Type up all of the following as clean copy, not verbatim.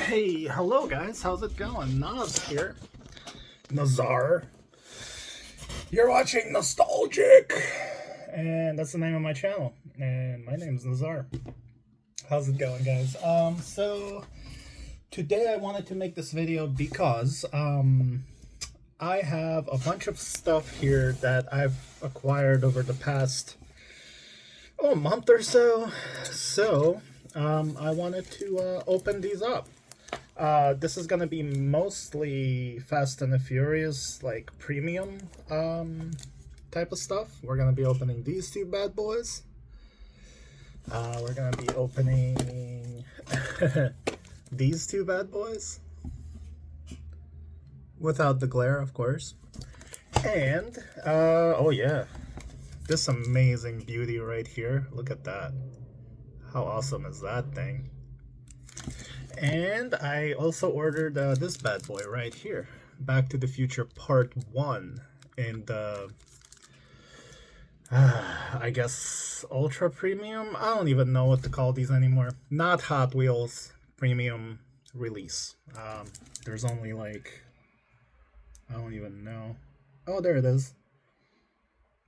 Hey, hello guys, how's it going? Naz here. Nazar. You're watching Nostalgic! And that's the name of my channel. And my name is Nazar. How's it going, guys? So today I wanted to make this video because I have a bunch of stuff here that I've acquired over the past month or so. So I wanted to open these up. This is gonna be mostly Fast and the Furious, like premium type of stuff. We're gonna be opening these two bad boys. We're gonna be opening these two bad boys without the glare, of course. And oh yeah, this amazing beauty right here. Look at that. How awesome is that thing? And I also ordered this bad boy right here, Back to the Future Part 1 in the, I guess, Ultra Premium? I don't even know what to call these anymore. Not Hot Wheels Premium release. There's only like, I don't even know. Oh, there it is.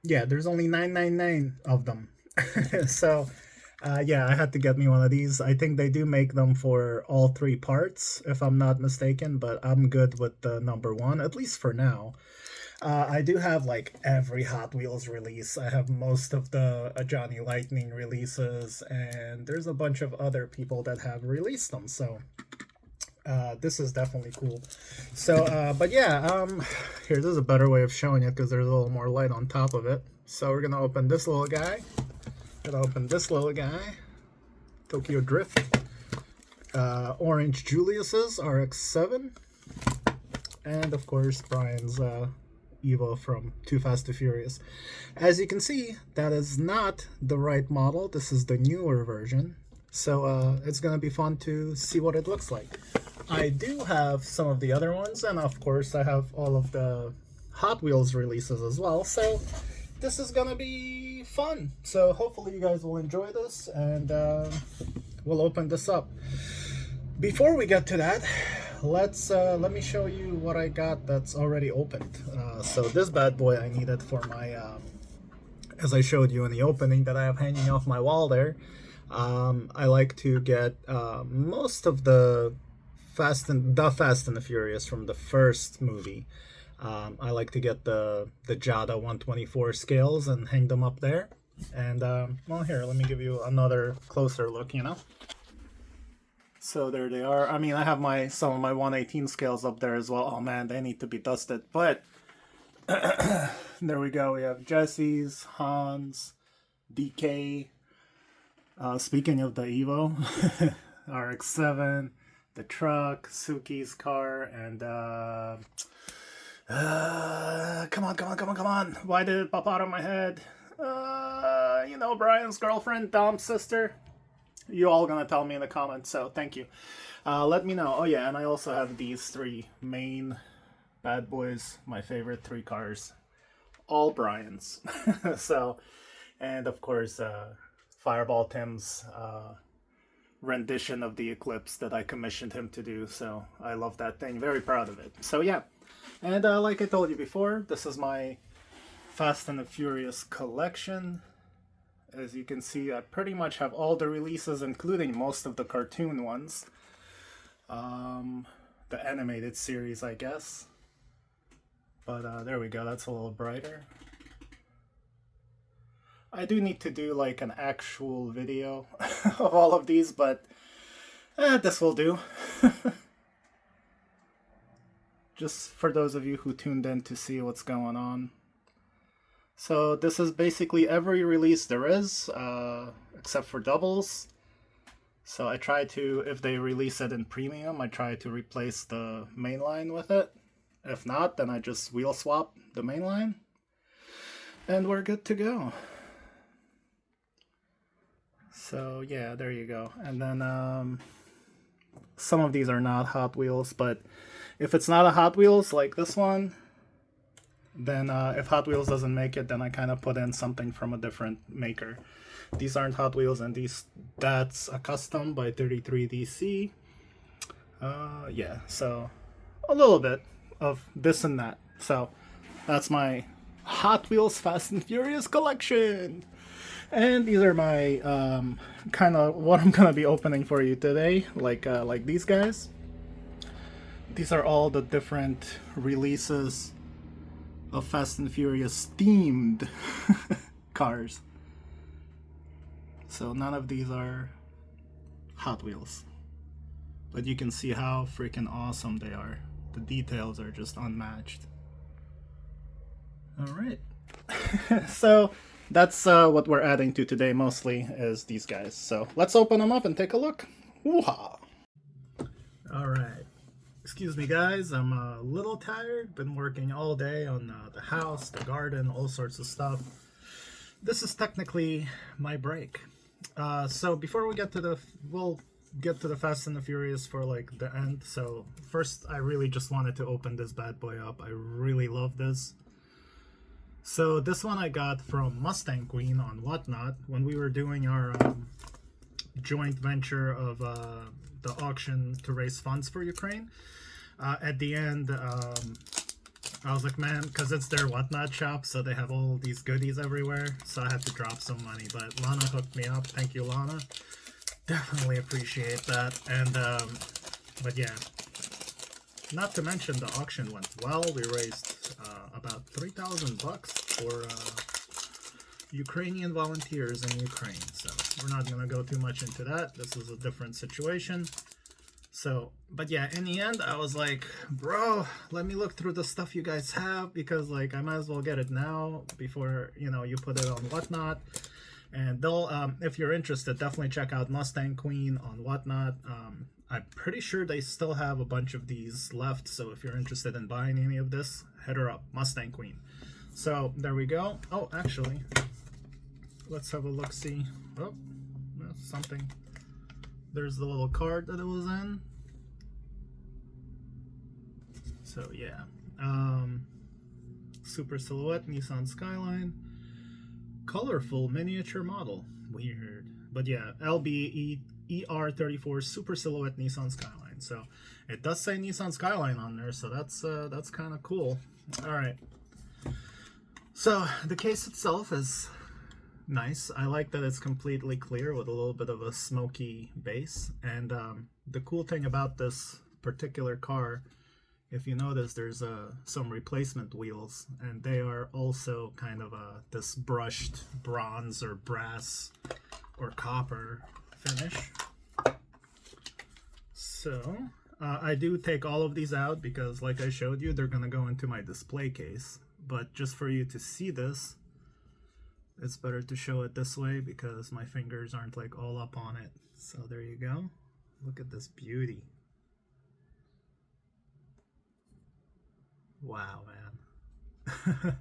Yeah, there's only 999 of them. So yeah, I had to get me one of these. I think they do make them for all three parts, if I'm not mistaken, but I'm good with the number one, at least for now. I do have like every Hot Wheels release. I have most of the Johnny Lightning releases, and there's a bunch of other people that have released them, so this is definitely cool. So, but yeah, here, this is a better way of showing it because there's a little more light on top of it. So we're gonna open this little guy. Gonna open this little guy, Tokyo Drift, Orange Julius's RX-7, and of course Brian's Evo from Too Fast to Furious. As you can see, that is not the right model. This is the newer version, so it's gonna be fun to see what it looks like. I do have some of the other ones, and of course I have all of the Hot Wheels releases as well, so this is gonna be fun. So hopefully you guys will enjoy this, and we'll open this up. Before we get to that, let me show you what I got that's already opened. So this bad boy I needed for my as I showed you in the opening that I have hanging off my wall there. I like to get most of the Fast and the Furious from the first movie. I like to get the Jada 124 scales and hang them up there. And well, here, let me give you another closer look, you know. So there they are. I mean, I have some of my 118 scales up there as well. Oh man, they need to be dusted. But there we go. We have Jesse's, Hans, DK. Speaking of the Evo, RX-7, the truck, Suki's car, and come on. Why did it pop out of my head? You know, Brian's girlfriend, Dom's sister. You all gonna tell me in the comments, so thank you. Let me know. Oh yeah, and I also have these three main bad boys, my favorite three cars. All Brian's. So, and of course, Fireball Tim's rendition of the Eclipse that I commissioned him to do, so I love that thing. Very proud of it. So yeah. And like I told you before, this is my Fast and the Furious collection. As you can see, I pretty much have all the releases, including most of the cartoon ones. The animated series, I guess. But there we go, that's a little brighter. I do need to do like an actual video of all of these, but this will do. Just for those of you who tuned in to see what's going on. So this is basically every release there is, except for doubles. So I try to, if they release it in premium, I try to replace the mainline with it. If not, then I just wheel swap the mainline. And we're good to go. So yeah, there you go. And then some of these are not Hot Wheels, but if it's not a Hot Wheels like this one, then if Hot Wheels doesn't make it, then I kind of put in something from a different maker. These aren't Hot Wheels, and that's a custom by 33DC. Yeah, so a little bit of this and that. So that's my Hot Wheels Fast and Furious collection. And these are my kind of what I'm gonna be opening for you today, like these guys. These are all the different releases of Fast and Furious themed cars. So none of these are Hot Wheels. But you can see how freaking awesome they are. The details are just unmatched. Alright. So that's what we're adding to today mostly is these guys. So let's open them up and take a look. Woo-ha! Alright. Excuse me guys, I'm a little tired. Been working all day on the house, the garden, all sorts of stuff. This is technically my break. So before we get to we'll get to the Fast and the Furious for like the end. So first I really just wanted to open this bad boy up. I really love this. So this one I got from Mustang Queen on Whatnot when we were doing our joint venture of the auction to raise funds for Ukraine. At the end, I was like, man, because it's their Whatnot shop, so they have all these goodies everywhere, so I had to drop some money. But Lana hooked me up. Thank you, Lana. Definitely appreciate that. And but yeah, not to mention the auction went well. We raised about $3,000 for Ukrainian volunteers in Ukraine. So we're not gonna go too much into that. This is a different situation. So, but yeah, in the end, I was like, bro, let me look through the stuff you guys have, because like I might as well get it now before, you know, you put it on Whatnot. And they'll, if you're interested, definitely check out Mustang Queen on Whatnot. I'm pretty sure they still have a bunch of these left, so if you're interested in buying any of this, hit her up, Mustang Queen. So there we go. Oh, actually, let's have a look-see. Oh, that's something. There's the little card that it was in. So yeah, super silhouette Nissan Skyline, colorful miniature model. Weird, but yeah, LB ER34 super silhouette Nissan Skyline. So it does say Nissan Skyline on there, so that's kind of cool. All right. So the case itself is nice. I like that it's completely clear with a little bit of a smoky base. And the cool thing about this particular car, if you notice, there's some replacement wheels, and they are also kind of this brushed bronze or brass or copper finish. So I do take all of these out because, like I showed you, they're gonna go into my display case. But just for you to see this, it's better to show it this way because my fingers aren't like all up on it. So there you go. Look at this beauty. Wow, man.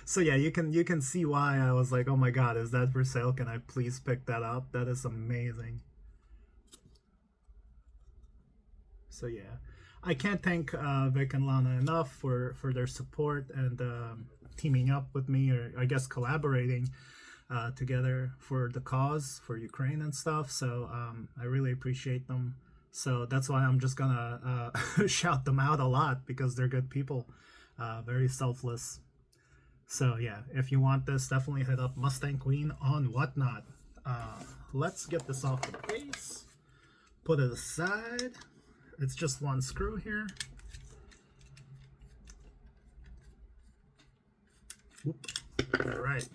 So yeah, you can see why I was like, oh my god, is that for sale? Can I please pick that up? That is amazing. So yeah, I can't thank Vic and Lana enough for their support and teaming up with me, or I guess collaborating together for the cause for Ukraine and stuff. So I really appreciate them. So that's why I'm just gonna shout them out a lot, because they're good people, very selfless. So yeah, if you want this, definitely hit up Mustang Queen on Whatnot. Let's get this off the case, put it aside. It's just one screw here. Whoop. All right.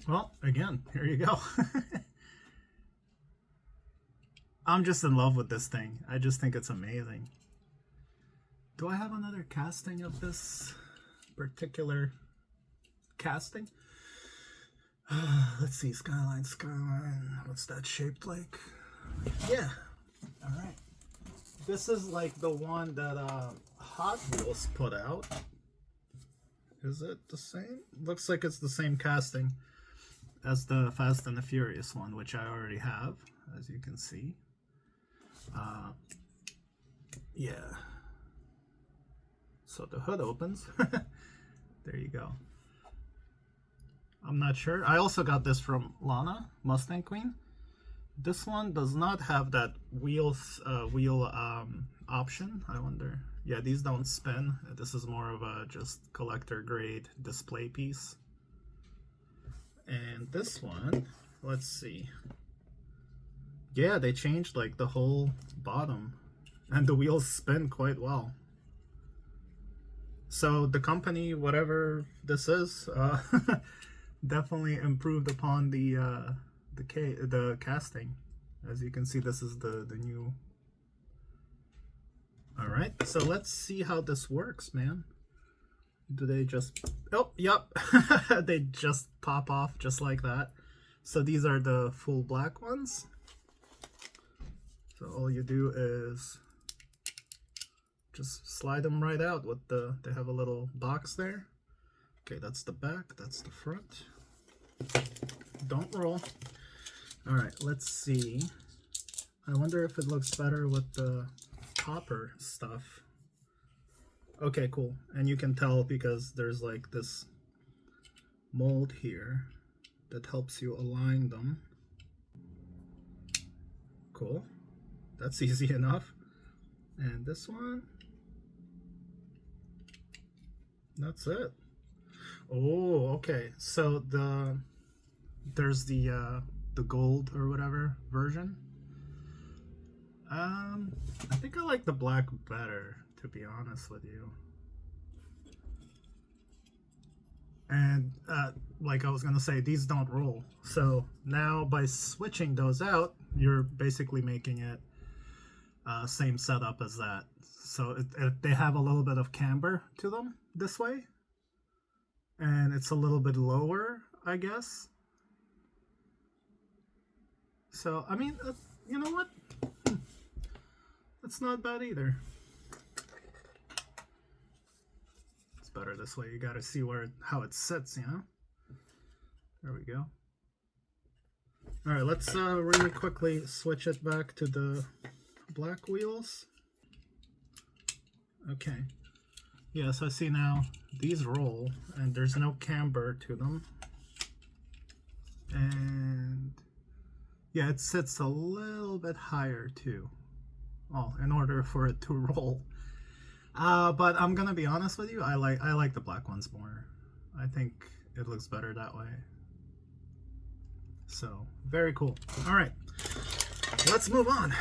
Well, again, here you go. I'm just in love with this thing. I just think it's amazing. Do I have another casting of this particular casting? Let's see, Skyline. What's that shaped like? Yeah. All right. This is like the one that Hot Wheels put out. Is it the same? Looks like it's the same casting as the Fast and the Furious one, which I already have, as you can see. Yeah. So the hood opens. There you go. I'm not sure. I also got this from Lana, Mustang Queen. This one does not have that wheel option. I wonder. Yeah, these don't spin. This is more of a just collector grade display piece. And this one, let's see. Yeah, they changed like the whole bottom, and the wheels spin quite well. So the company, whatever this is, definitely improved upon the casting. As you can see, this is the new. All right, so let's see how this works, man. Do they just, oh yep, they just pop off just like that. So these are the full black ones. So all you do is just slide them right out with they have a little box there. Okay, that's the back, that's the front. Don't roll. All right, let's see. I wonder if it looks better with the copper stuff. Okay, cool. And you can tell because there's like this mold here that helps you align them. Cool. That's easy enough. And this one, that's it. Oh, okay. So there's the gold or whatever version. I think I like the black better, to be honest with you. And like I was gonna say, these don't roll. So now by switching those out, you're basically making it same setup as that. So they have a little bit of camber to them this way, and it's a little bit lower, I guess. So I mean, you know what? It's not bad either. It's better this way. You gotta see how it sits, you know? There we go. Alright, let's really quickly switch it back to the black wheels. Okay. Yes, I see now these roll and there's no camber to them. And yeah, it sits a little bit higher too. Well, in order for it to roll. But I'm gonna be honest with you, I like the black ones more. I think it looks better that way. So, very cool. Alright, let's move on.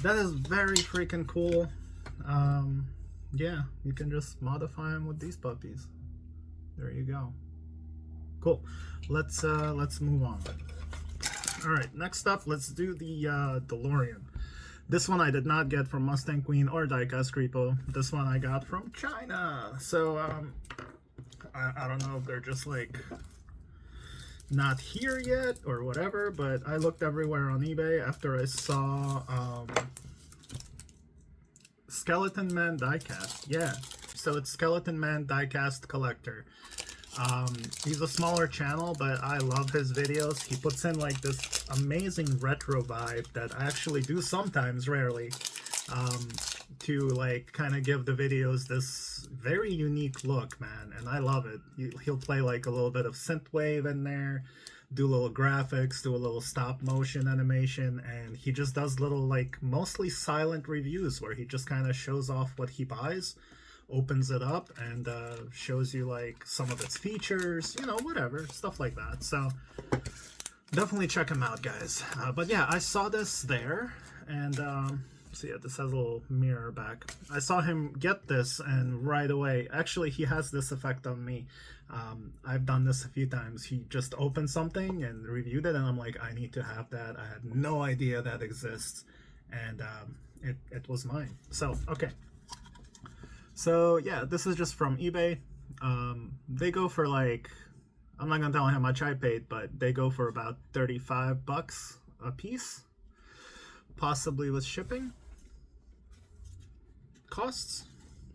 That is very freaking cool. Yeah, you can just modify them with these puppies. There you go. Cool. Let's move on. Alright, next up, let's do the DeLorean. This one I did not get from Mustang Queen or Diecast Repo. This one I got from China. So, I don't know if they're just like not here yet or whatever, but I looked everywhere on eBay after I saw Skeleton Man Diecast. Yeah, so it's Skeleton Man Diecast Collector. He's a smaller channel, but I love his videos. He puts in like this amazing retro vibe that I actually do sometimes, rarely, to like kind of give the videos this very unique look, man, and I love it. He'll play like a little bit of synthwave in there, do little graphics, do a little stop motion animation, and he just does little like mostly silent reviews where he just kind of shows off what he buys, opens it up, and shows you like some of its features, you know, whatever, stuff like that. So definitely check him out, guys. But yeah, I saw this there, and so yeah, this has a little mirror back. I saw him get this, and right away, actually he has this effect on me. I've done this a few times. He just opened something and reviewed it, and I'm like, I need to have that. I had no idea that exists, and it was mine. So okay. So yeah, this is just from eBay. They go for like, I'm not gonna tell how much I paid, but they go for about 35 bucks a piece, possibly with shipping costs.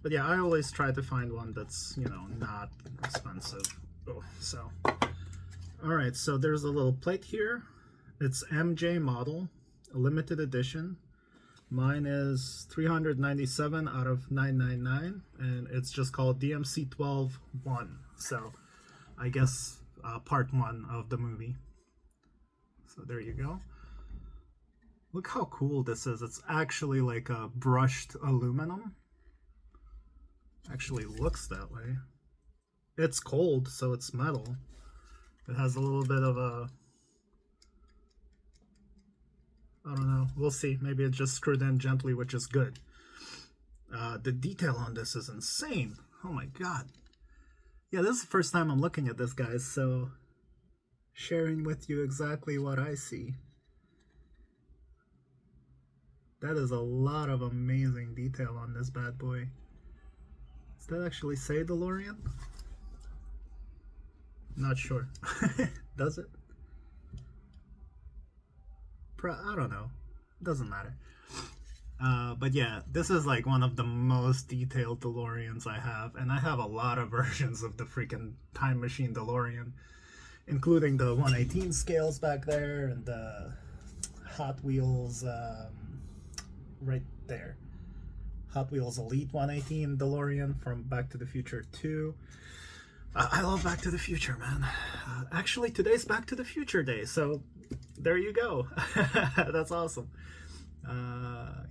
But yeah, I always try to find one that's, you know, not expensive. Oh, so all right, so there's a little plate here. It's MJ model, a limited edition. Mine is 397 out of 999, and it's just called DMC 12-1. So I guess part 1 of the movie. So there you go. Look how cool this is. It's actually like a brushed aluminum. Actually looks that way. It's cold, so it's metal. It has a little bit of a... I don't know. We'll see. Maybe it just screwed in gently, which is good. The detail on this is insane. Oh my god. Yeah, this is the first time I'm looking at this, guys, so sharing with you exactly what I see. That is a lot of amazing detail on this bad boy. Does that actually say DeLorean? Not sure. Does it? I don't know. Doesn't matter. But yeah, this is like one of the most detailed DeLoreans I have, and I have a lot of versions of the freaking Time Machine DeLorean, including the 1/18 scales back there and the Hot Wheels right there. Hot Wheels Elite 1/18 DeLorean from Back to the Future 2. I love Back to the Future, man. Actually, today's Back to the Future Day, so there you go. That's awesome.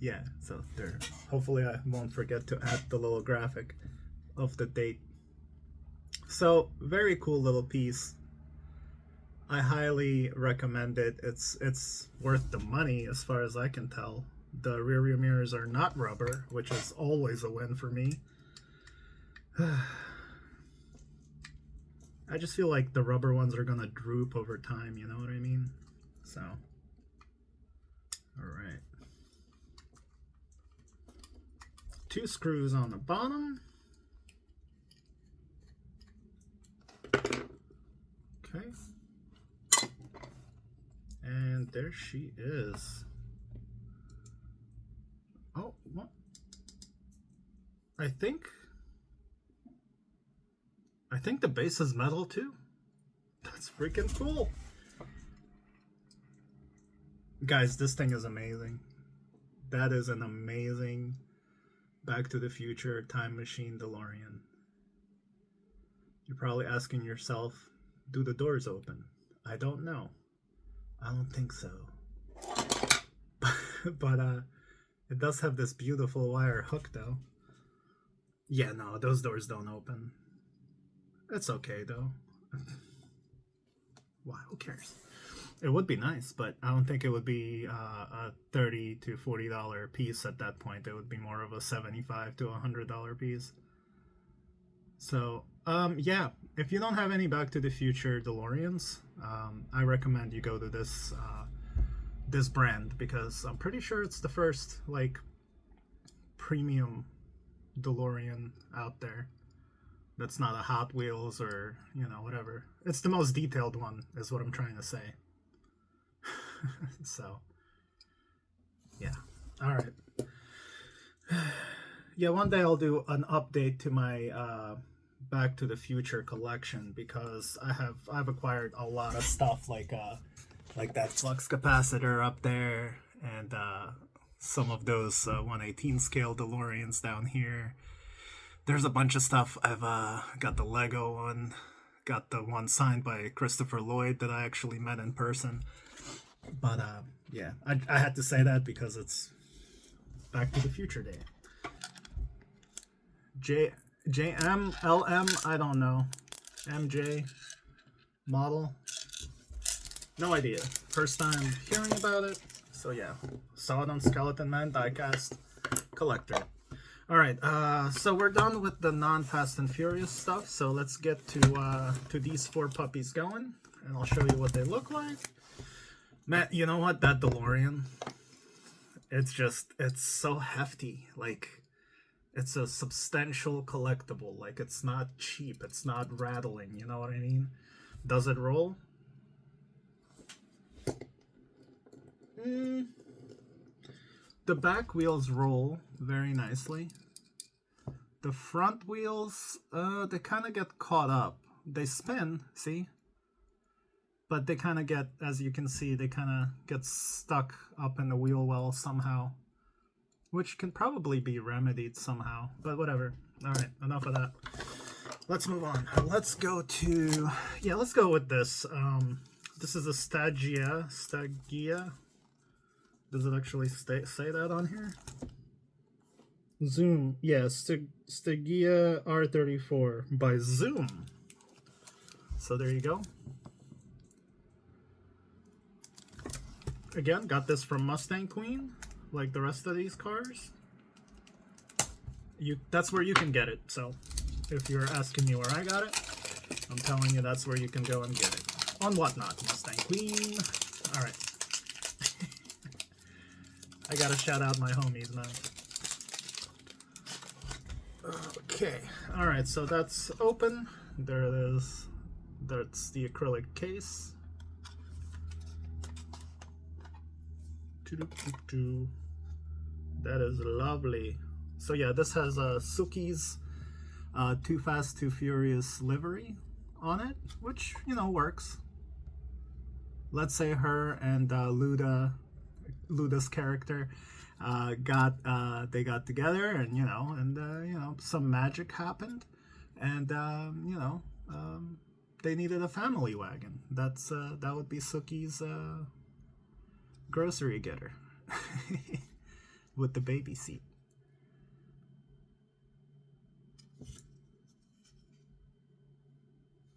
Yeah, so there. Hopefully I won't forget to add the little graphic of the date. So, very cool little piece. I highly recommend it. It's worth the money as far as I can tell. The rear view mirrors are not rubber, which is always a win for me. I just feel like the rubber ones are gonna droop over time, you know what I mean? So, alright. 2 screws on the bottom. Okay. And there she is. Oh, what? I think the base is metal too. That's freaking cool. Guys, this thing is amazing. That is an amazing Back to the Future Time Machine DeLorean. You're probably asking yourself, do the doors open? I don't know. I don't think so. But it does have this beautiful wire hook though. Yeah, no, those doors don't open. It's okay though. Why? Who cares? It would be nice, but I don't think it would be a $30 to $40 piece at that point. It would be more of a $75 to $100 piece. So, yeah, if you don't have any Back to the Future DeLoreans, I recommend you go to this this brand, because I'm pretty sure it's the first like premium DeLorean out there that's not a Hot Wheels or, you know, whatever. It's the most detailed one is what I'm trying to say. So yeah, all right. Yeah, one day I'll do an update to my Back to the Future collection, because I've acquired a lot of stuff like that flux capacitor up there, and some of those 1/18 scale DeLoreans down here. There's a bunch of stuff. I've got the Lego one, got the one signed by Christopher Lloyd that I actually met in person. But yeah, I had to say that because it's Back to the Future Day. JM, LM, I don't know. MJ, model, no idea. First time hearing about it. So yeah, saw it on Skeleton Man diecast collector. All right, so we're done with the non-Fast and Furious stuff. So let's get to these 4 puppies going, and I'll show you what they look like. Man, you know what? That DeLorean, it's so hefty. Like, it's a substantial collectible. Like, it's not cheap. It's not rattling. You know what I mean? Does it roll? The back wheels roll very nicely. The front wheels, they kind of get caught up. They spin, see? But they kind of get, as you can see, they kind of get stuck up in the wheel well somehow, which can probably be remedied somehow, but whatever. All right, enough of that. Let's move on. Let's go to, yeah, let's go with this. This is a Stagia. Does it actually say that on here? Zoom, yeah, Stygia R34 by Zoom. So there you go. Again, got this from Mustang Queen, like the rest of these cars. That's where you can get it. So if you're asking me where I got it, I'm telling you that's where you can go and get it. On Whatnot, Mustang Queen. All right. I gotta shout out my homies, man. Okay. All right. So that's open. There it is. That's the acrylic case. That is lovely. So yeah, this has Suki's Too Fast, Too Furious livery on it, which, you know, works. Let's say her and Luda's character they got together, and you know, some magic happened, and they needed a family wagon. That would be Suki's grocery getter with the baby seat.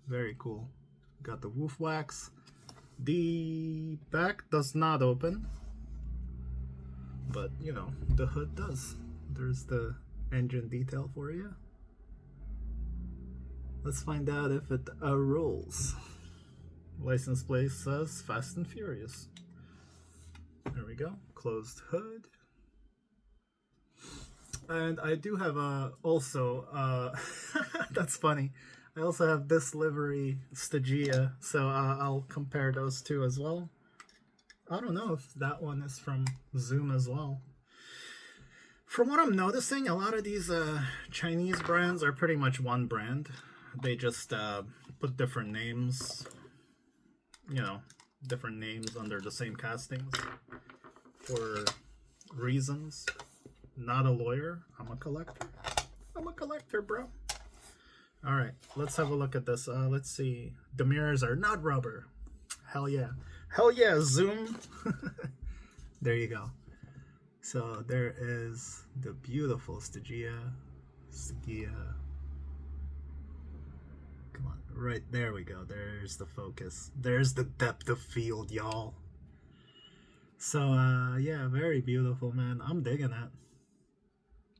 Very cool. Got the woof wax. The back does not open, but you know, the hood does. There's the engine detail for you. Let's find out if it rolls. License plate says Fast and Furious. There we go. Closed hood. And I do have also that's funny. I also have this livery Stygia, so I'll compare those two as well. I don't know if that one is from Zoom as well. From what I'm noticing, a lot of these Chinese brands are pretty much one brand. They just put different names, you know, different names under the same castings for reasons. Not a lawyer, I'm a collector. I'm a collector, bro. All right, let's have a look at this. Let's see. The mirrors are not rubber. Hell yeah. Hell yeah, Zoom. There you go. So there is the beautiful Stygia. Come on, right there we go. There's the focus. There's the depth of field, y'all. So yeah, very beautiful, man. I'm digging it.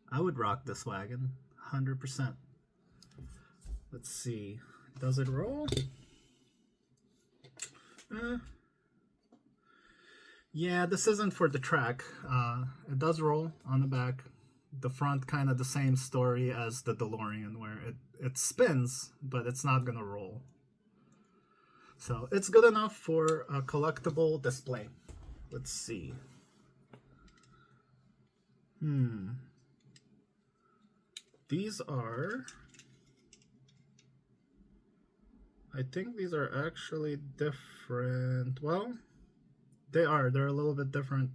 I would rock this wagon, 100%. Let's see. Does it roll? Yeah, this isn't for the track. It does roll on the back. The front, kind of the same story as the DeLorean, where it spins, but it's not gonna roll. So it's good enough for a collectible display. Let's see. These are... I think these are actually different. Well, they are. They're a little bit different.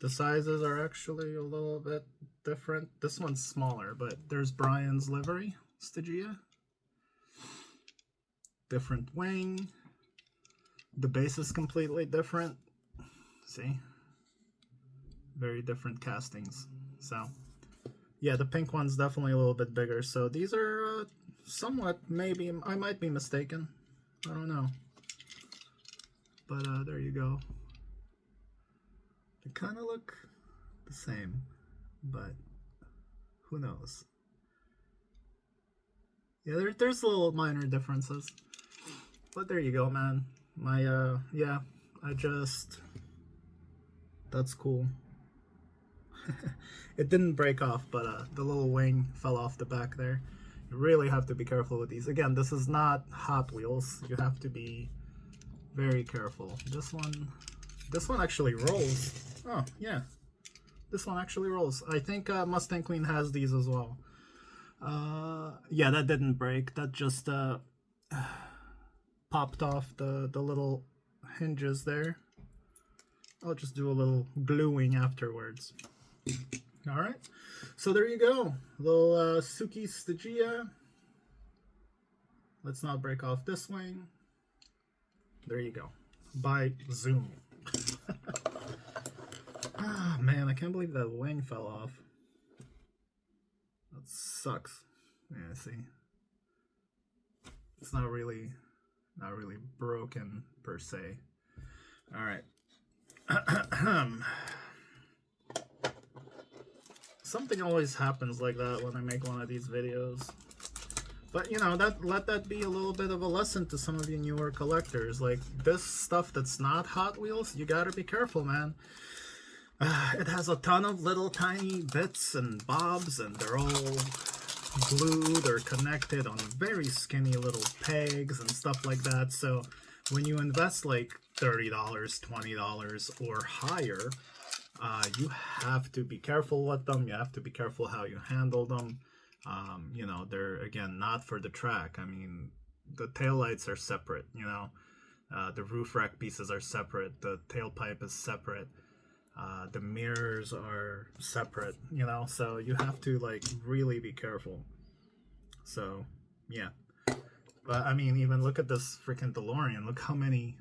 The sizes are actually a little bit different. This one's smaller, but there's Brian's livery, Stygia. Different wing. The base is completely different. See? Very different castings. So, yeah, the pink one's definitely a little bit bigger. So these are somewhat, maybe, I might be mistaken. I don't know. But there you go. They kind of look the same, but who knows? Yeah, there's little minor differences. But there you go, man. My, yeah, that's cool. It didn't break off, but the little wing fell off the back there. You really have to be careful with these. Again, this is not Hot Wheels. You have to be very careful. This one actually rolls. Oh, yeah. This one actually rolls. I think Mustang Queen has these as well. Yeah, that didn't break. That just popped off the little hinges there. I'll just do a little gluing afterwards. All right, so there you go, little Suki Stygia. Let's not break off this wing. There you go, by Zoom. Ah, man, I can't believe that wing fell off. That sucks. Yeah, see. It's not really broken per se. All right. Something always happens like that when I make one of these videos. But you know, let that be a little bit of a lesson to some of you newer collectors. Like this stuff that's not Hot Wheels, you gotta be careful, man. It has a ton of little tiny bits and bobs, and they're all glued or connected on very skinny little pegs and stuff like that. So when you invest like $30, $20 or higher, you have to be careful with them. You have to be careful how you handle them. You know, they're, again, not for the track. I mean, the taillights are separate, you know. The roof rack pieces are separate. The tailpipe is separate. The mirrors are separate, you know. So you have to, like, really be careful. So, yeah. But, I mean, even look at this freaking DeLorean. Look how many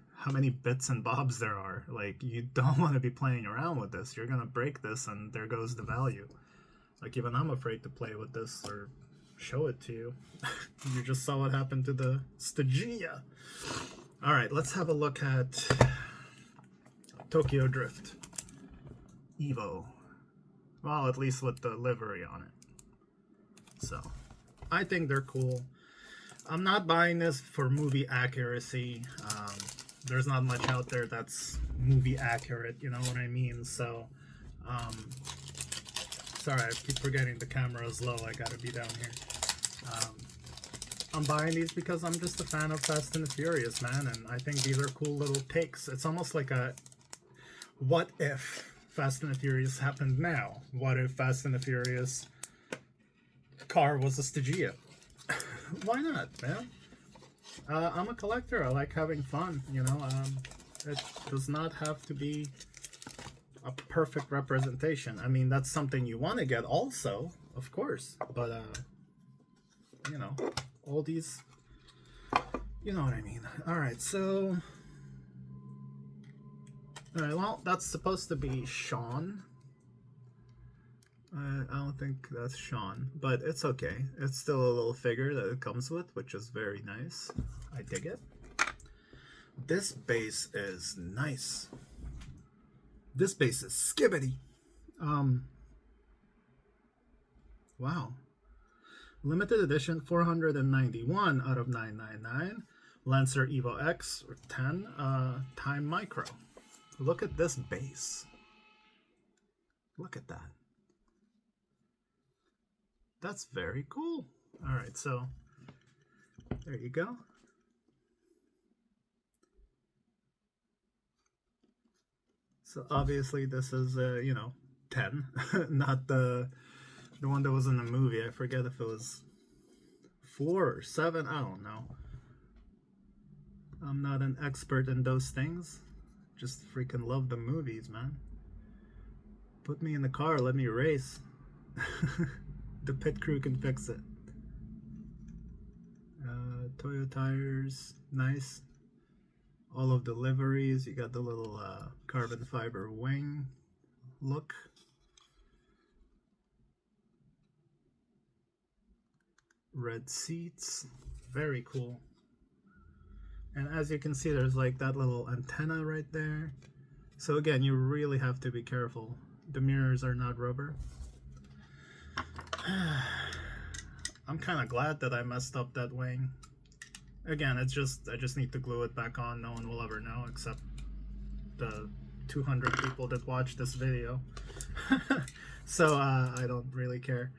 bits and bobs there are. Like, you don't want to be playing around with this. You're gonna break this and there goes the value. Like, even I'm afraid to play with this or show it to you. You just saw what happened to the Stygia. Alright, let's have a look at Tokyo Drift Evo. Well, at least with the livery on it. So, I think they're cool. I'm not buying this for movie accuracy. There's not much out there that's movie accurate, you know what I mean? So, sorry, I keep forgetting the camera is low. I gotta be down here. I'm buying these because I'm just a fan of Fast and the Furious, man, and I think these are cool little takes. It's almost like a, what if Fast and the Furious happened now? What if Fast and the Furious car was a Stygia? Why not, man? I'm a collector. I like having fun, you know. It does not have to be a perfect representation. I mean, that's something you want to get also, of course. But, you know, all these, you know what I mean. Alright, so... Alright, well, that's supposed to be Sean. I don't think that's Sean, but it's okay. It's still a little figure that it comes with, which is very nice. I dig it. This base is nice. This base is skibbity. Wow. Limited edition 491 out of 999. Lancer Evo X or 10 Time Micro. Look at this base. Look at that. That's very cool. Alright, so there you go. So obviously this is, you know, 10, not the one that was in the movie. I forget if it was 4 or 7, I don't know. I'm not an expert in those things. Just freaking love the movies, man. Put me in the car, let me race. The pit crew can fix it. Toyo tires, nice. All of the liveries, you got the little carbon fiber wing look. Red seats, very cool. And as you can see, there's like that little antenna right there. So again, you really have to be careful. The mirrors are not rubber. I'm kind of glad that I messed up that wing. Again, it's just, I just need to glue it back on. No one will ever know except the 200 people that watch this video. So I don't really care.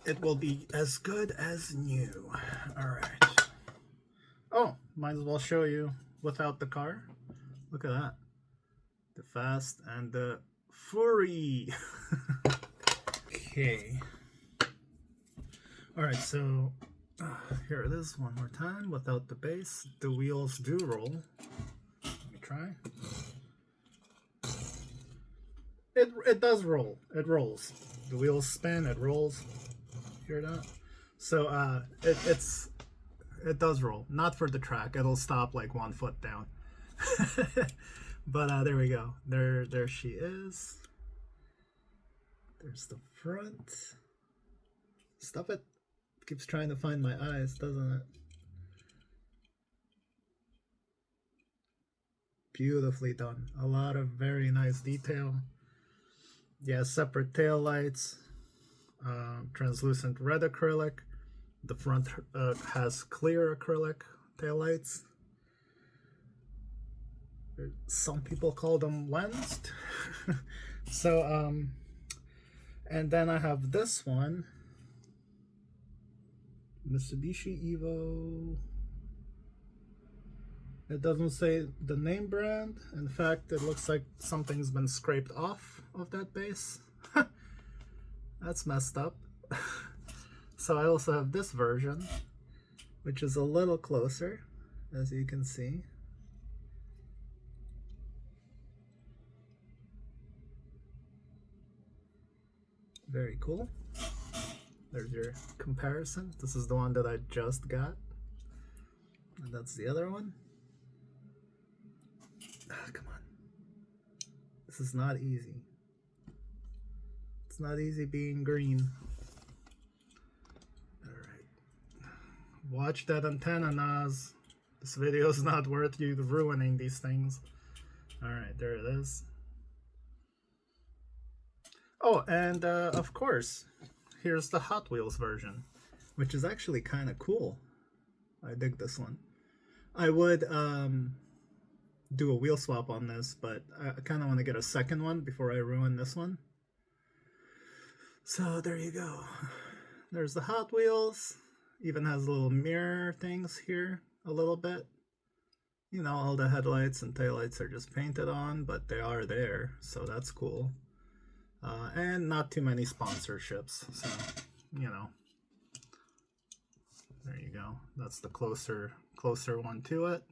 It will be as good as new. Alright. Oh, might as well show you without the car. Look at that. The Fast and the Fury. Okay. Alright, so here it is one more time without the base. The wheels do roll. Let me try. It does roll. It rolls. The wheels spin, it rolls. Hear that? So it does roll. Not for the track. It'll stop like 1 foot down. But there we go. There she is. There's the front. Stop it. Keeps trying to find my eyes, doesn't it? Beautifully done. A lot of very nice detail. Yeah, separate tail lights. Translucent red acrylic. The front has clear acrylic tail lights. Some people call them lensed. So and then I have this one, Mitsubishi Evo. It doesn't say the name brand. In fact, it looks like something's been scraped off of that base. That's messed up. So I also have this version, which is a little closer, as you can see. Very cool. There's your comparison. This is the one that I just got. And that's the other one. Come on. This is not easy. It's not easy being green. Alright. Watch that antenna, Nas. This video is not worth you ruining these things. Alright, there it is. Oh, and of course, here's the Hot Wheels version, which is actually kind of cool. I dig this one. I would do a wheel swap on this, but I kind of want to get a second one before I ruin this one. So there you go. There's the Hot Wheels. Even has little mirror things here a little bit. You know, all the headlights and taillights are just painted on, but they are there, so that's cool. And not too many sponsorships, so, you know. There you go. That's the closer one to it.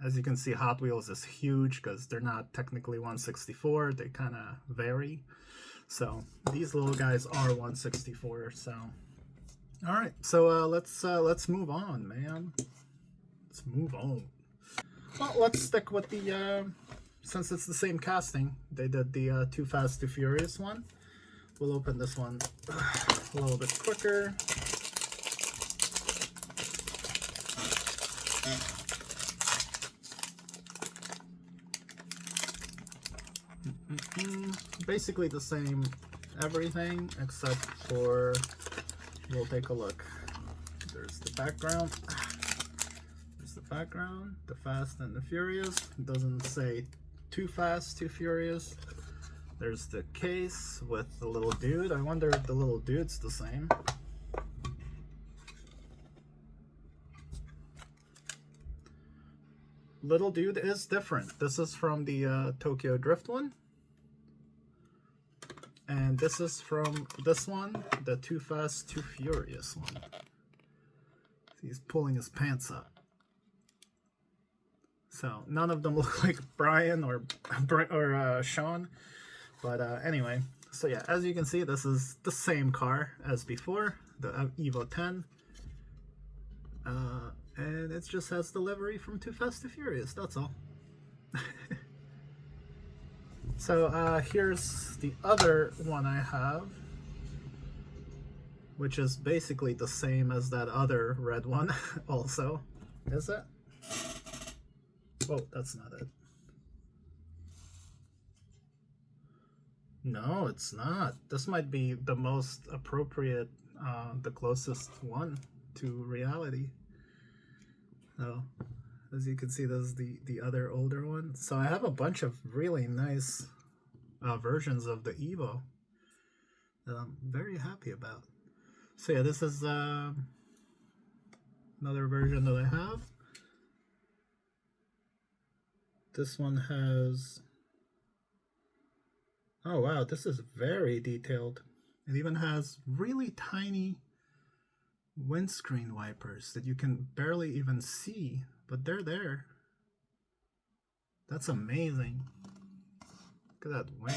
As you can see, Hot Wheels is huge because they're not technically 164. They kind of vary. So these little guys are 164. So, all right. So let's move on, man. Let's move on. Well, let's stick with the since it's the same casting. They did the Too Fast, Too Furious one. We'll open this one a little bit quicker. Basically the same everything, except for, we'll take a look. There's the background. There's the background, the Fast and the Furious. It doesn't say Too Fast, Too Furious. There's the case with the little dude. I wonder if the little dude's the same. Little dude is different. This is from the Tokyo Drift one. And this is from this one, the Too Fast, Too Furious one. He's pulling his pants up. So none of them look like Brian or Sean. But anyway, so yeah, as you can see, this is the same car as before, the Evo 10. And it just has the livery from Too Fast, Too Furious, that's all. So here's the other one I have, which is basically the same as that other red one also. Is it? Oh, that's not it. No, it's not. This might be the most appropriate, the closest one to reality. So, as you can see, this is the other older one. So I have a bunch of really nice versions of the Evo that I'm very happy about. So yeah, this is another version that I have. This one has, oh wow, this is very detailed. It even has really tiny windscreen wipers that you can barely even see, but they're there. That's amazing. Look at that wing.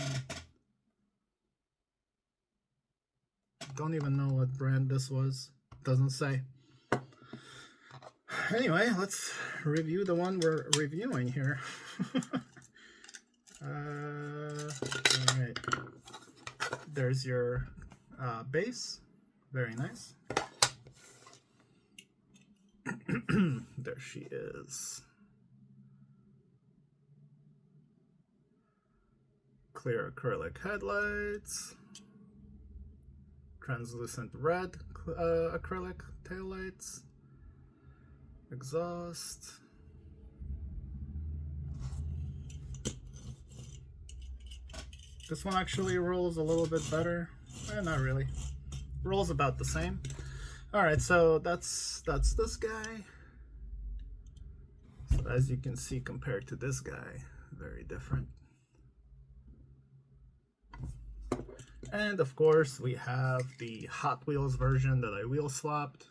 Don't even know what brand this was. Doesn't say. Anyway, let's review the one we're reviewing here. Alright. There's your base. Very nice. There she is. Clear acrylic headlights. Translucent red acrylic taillights. Exhaust. This one actually rolls a little bit better. Not really. Rolls about the same. Alright, so that's this guy. So as you can see, compared to this guy, very different. And of course, we have the Hot Wheels version that I wheel swapped.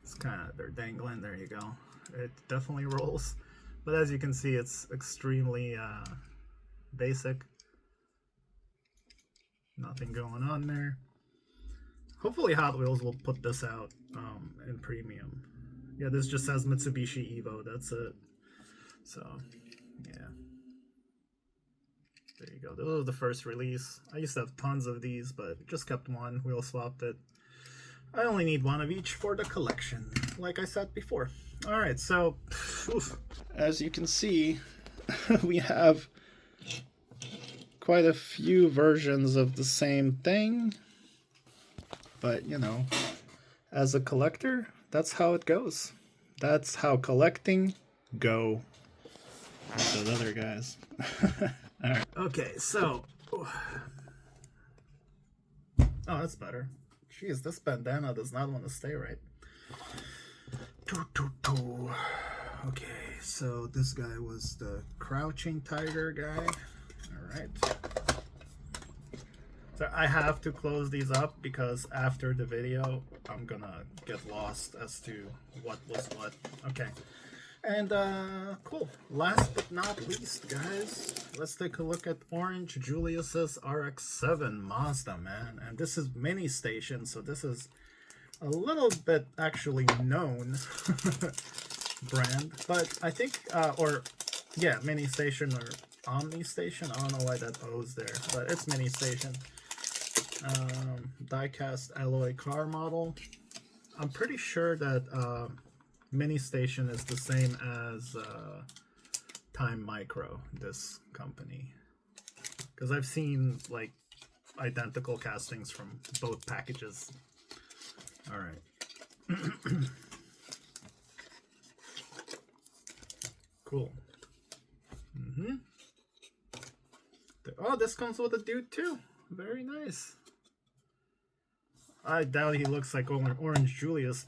It's kind of, they're dangling, there you go. It definitely rolls. But as you can see, it's extremely basic. Nothing going on there. Hopefully Hot Wheels will put this out in premium. Yeah, this just says Mitsubishi Evo, that's it. So, yeah. There you go. This was the first release. I used to have tons of these, but just kept one, wheel swapped it. I only need one of each for the collection, like I said before. Alright, so, as you can see, we have quite a few versions of the same thing. But, you know, as a collector, that's how it goes. That's how collecting go. With those other guys. Alright. Okay, so. Oh, that's better. Jeez, this bandana does not want to stay right. Okay, so this guy was the crouching tiger guy. Alright. So I have to close these up because after the video, I'm gonna get lost as to what was what. Okay. And, cool. Last but not least, guys, let's take a look at Orange Julius's RX-7 Mazda, man. And this is Mini Station, so this is a little bit actually known brand. But I think, yeah, Mini Station or Omni Station. I don't know why that O's there, but it's Mini Station. Diecast alloy car model. I'm pretty sure that Mini Station is the same as Time Micro, this company, because I've seen like identical castings from both packages. All right. Cool. Oh, this comes with a dude too. Very nice. I doubt he looks like Orange Julius.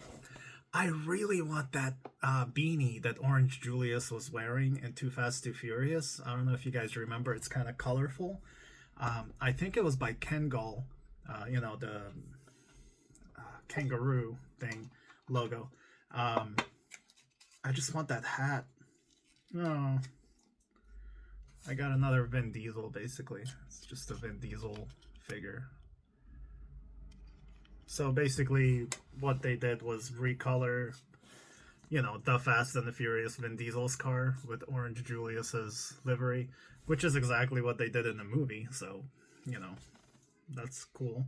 I really want that beanie that Orange Julius was wearing in Too Fast, Too Furious. I don't know if you guys remember. It's kind of colorful. I think it was by Kangol. You know, the kangaroo thing logo. I just want that hat. Oh. I got another Vin Diesel, basically. It's just a Vin Diesel figure. So basically, what they did was recolor, you know, the Fast and the Furious Vin Diesel's car with Orange Julius's livery, which is exactly what they did in the movie. So, you know, that's cool.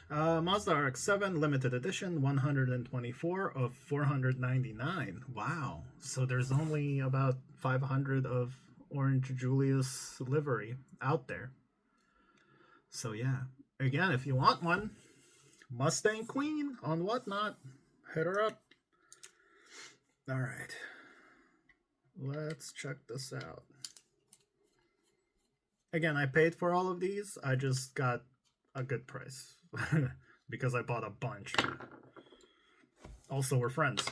Mazda RX-7 limited edition, 124 of 499. Wow. So there's only about 500 of Orange Julius livery out there. So yeah, again, if you want one, Mustang Queen on Whatnot, hit her up. All right, let's check this out. Again, I paid for all of these. I just got a good price because I bought a bunch. Also, we're friends.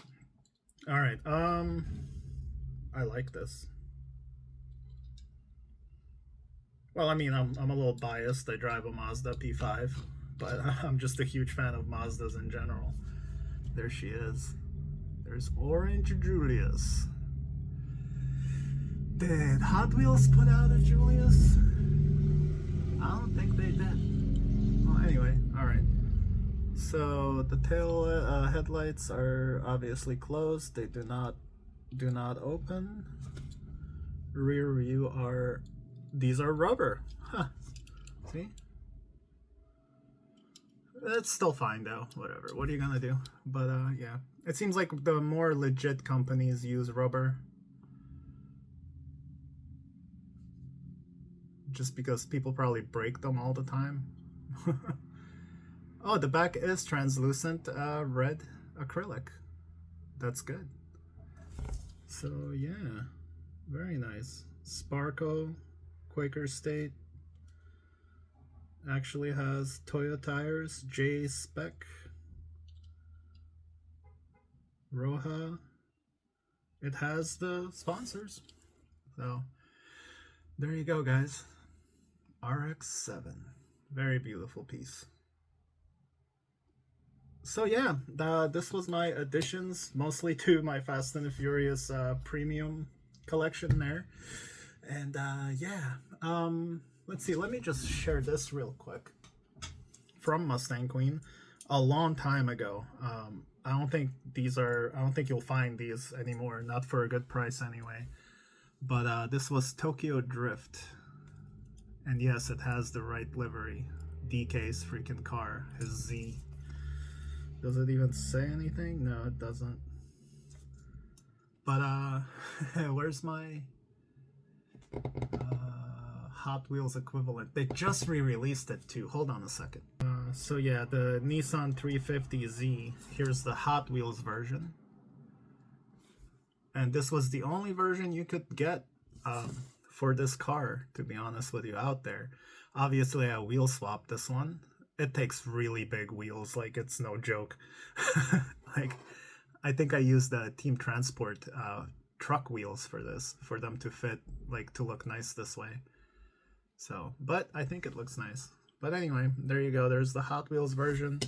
All right, I like this. Well, I mean, I'm a little biased. I drive a Mazda P5, but I'm just a huge fan of Mazdas in general. There she is. There's Orange Julius. Did Hot Wheels put out a Julius? I don't think they did. Well, anyway, alright. So the tail headlights are obviously closed. They do not open. Rear view are, these are rubber. Huh. See? It's still fine though. Whatever. What are you gonna do? But yeah. It seems like the more legit companies use rubber. Just because people probably break them all the time. Oh, the back is translucent red acrylic. That's good. So yeah, very nice. Sparko, Quaker State. Actually has Toyo tires, J spec, Roha. It has the sponsors. So there you go, guys. RX-7, very beautiful piece. So yeah, this was my additions, mostly to my Fast and the Furious premium collection there. And yeah, let's see, let me just share this real quick. From Mustang Queen, a long time ago. I don't think you'll find these anymore, not for a good price anyway. But this was Tokyo Drift. And yes, it has the right livery. DK's freaking car, his Z. Does it even say anything? No, it doesn't. But where's my Hot Wheels equivalent? They just re-released it too. Hold on a second. So yeah, the Nissan 350Z. Here's the Hot Wheels version. And this was the only version you could get for this car, to be honest with you, out there. Obviously, I wheel swapped this one. It takes really big wheels, like it's no joke. Like, I think I used the Team Transport truck wheels for this, for them to fit, like, to look nice this way. So, but I think it looks nice. But anyway, there you go. There's the Hot Wheels version.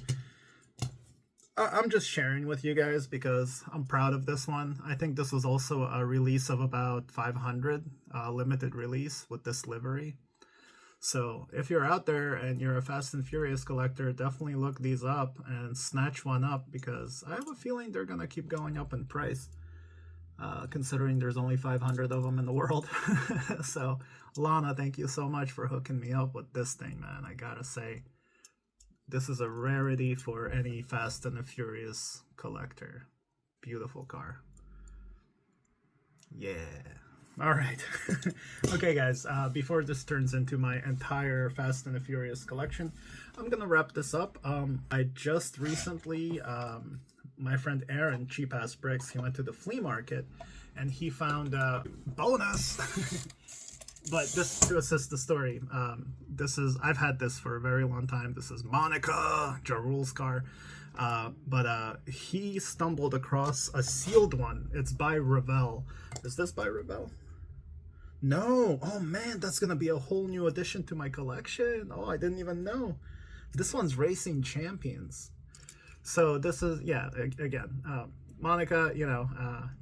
I'm just sharing with you guys because I'm proud of this one. I think this was also a release of about 500, limited release with this livery. So if you're out there and you're a Fast and Furious collector, definitely look these up and snatch one up, because I have a feeling they're going to keep going up in price, considering there's only 500 of them in the world. So Lana, thank you so much for hooking me up with this thing, man. I gotta say, this is a rarity for any Fast and the Furious collector. Beautiful car. Yeah. All right. Okay, guys, before this turns into my entire Fast and the Furious collection, I'm going to wrap this up. I just recently, my friend Aaron, Cheap Ass Bricks, he went to the flea market and he found a bonus. But just to assist the story, I've had this for a very long time. This is Monica, Ja Rule's car. But he stumbled across a sealed one. It's by Revell. Is this by Revell? No. Oh man, that's gonna be a whole new addition to my collection. Oh, I didn't even know. This one's Racing Champions. So this is, yeah, again, Monica, you know,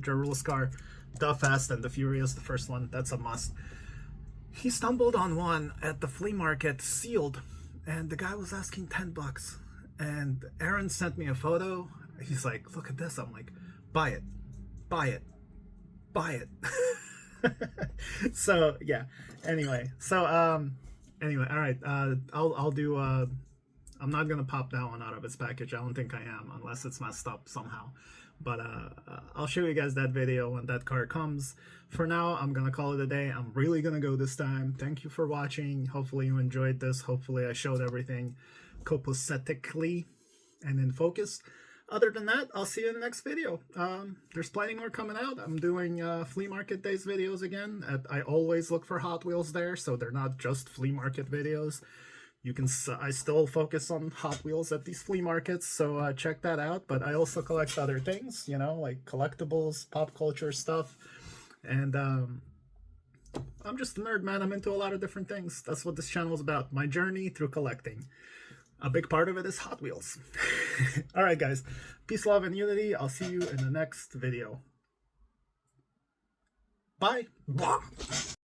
Ja Rule's car, the Fast and the Furious, the first one, that's a must. He stumbled on one at the flea market, sealed, and the guy was asking $10. And Aaron sent me a photo. He's like, look at this. I'm like, buy it, buy it, buy it. So yeah, anyway, so anyway, all right, I'll do I'm not gonna pop that one out of its package. I don't think I am, unless it's messed up somehow. But I'll show you guys that video when that car comes. For now, I'm gonna call it a day. I'm really gonna go this time. Thank you for watching. Hopefully you enjoyed this. Hopefully I showed everything copacetically and in focus. Other than that, I'll see you in the next video. There's plenty more coming out. I'm doing flea market days videos again. I always look for Hot Wheels there, so they're not just flea market videos. I still focus on Hot Wheels at these flea markets, so check that out. But I also collect other things, you know, like collectibles, pop culture stuff. And I'm just a nerd, man. I'm into a lot of different things. That's what this channel is about. My journey through collecting. A big part of it is Hot Wheels. All right, guys. Peace, love, and unity. I'll see you in the next video. Bye.